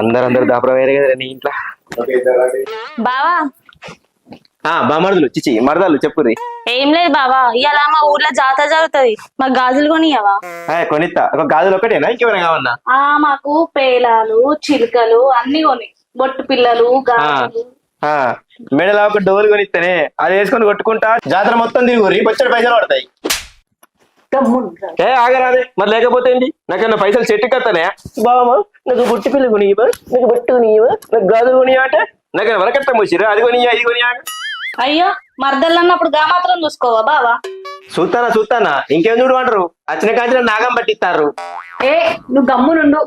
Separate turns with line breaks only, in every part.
అందరు దాపరం వేరే కదా నీ ఇంట్లో.
బావా
బామర్దులు చిచి మరదలు చెప్పుర్రి.
ఏం లేదు బావా, ఇవాళ మా ఊర్లో జాతర జరుగుతుంది, మాకు గాజులు కొనియవా?
కొనిత్తా. ఒక గాజులు ఒకటేనా ఇంకేమైనా కావన్నా?
మాకు పేలాలు చిలుకలు అన్ని కొని, బొట్టు పిల్లలు గాజులు.
మెడలా ఒక డోలు కొనిస్తేనే అది వేసుకొని కొట్టుకుంటా జాతర మొత్తం తిరుగురి, బొచ్చడి పైసలు పడతాయి. ఆగరాదే మరి, లేకపోతే ఏంటి? నాకన్నా పైసలు చెట్టు కత్తనే బావా, నాకు బొట్టు పిల్ల కొనియవా, నాకు బొట్టు కొనియవా, నాకు గాజులు కొనియా అంటే నాకన్నా వరకట్టం వచ్చిరా, అది కొనియా ఇది కొనియా.
అయ్యో మర్దలు అన్నప్పుడు గా మాత్రం చూసుకోవా బావా?
చూస్తానా ఇంకేం చూడు అంటారు, వచ్చిన కాంచిన నాగం పట్టిస్తారు.
నువ్వు గమ్మునుండు.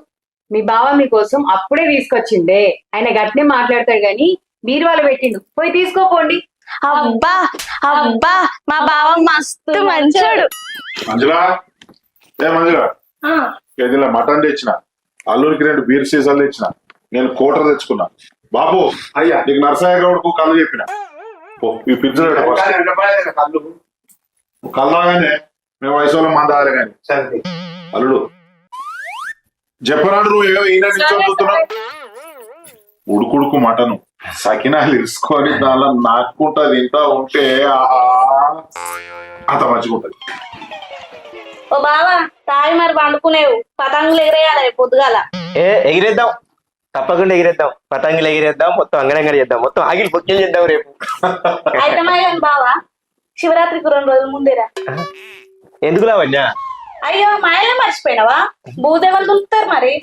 మీ బావ మీకోసం అప్పుడే తీసుకొచ్చిండే, ఆయన గట్టినే మాట్లాడతాడు గాని మీరు వాళ్ళు పెట్టిండు, పోయి తీసుకోపోండి.
అబ్బా అబ్బా, మా బావ మస్తు మంచోడు.
మంజులా మంజులా మటన్ తెచ్చిన, అల్లూరికి 2 బీర్ సీసాలు తెచ్చిన, నేను కోటర్ తెచ్చుకున్నా. బాబు అయ్యా నీకు నరసయ్య గౌడ్కు కళ్ళు చెప్పిన, ఈ పిజ్జా కల్లాగానే మేము వయసు వాళ్ళం మంద తాగాలి కానీ. అల్లుడు చెప్పరాడు, నువ్వు ఈయన చూస్తున్నావు. ఉడుకుడుకు మటను సకినాలు ఇరుసుకొని దానిలో నాకుంటా తింటా ఉంటే అంత మంచిగుంటది.
ఓ బావా తాగి మరి పండుకునేవు, పతంగులు ఎగిరేయాలి పొద్దుగాల.
ఎగిరేద్దాం, తప్పకుండా ఎగిరేద్దాం, పతంగులు ఎగిరేద్దాం, మొత్తం అంగడంగడి చేద్దాం, మొత్తం ఆగిలి పొక్కిలు చేద్దాం రేపు.
అయితే మరి బావా శివరాత్రికి 2 రోజుల ముందేరా.
ఎందుకు లావణ్యా?
అయ్యో మాయలే మర్చిపోయినావా, భూదేవాలు దులుపుతారు మరి.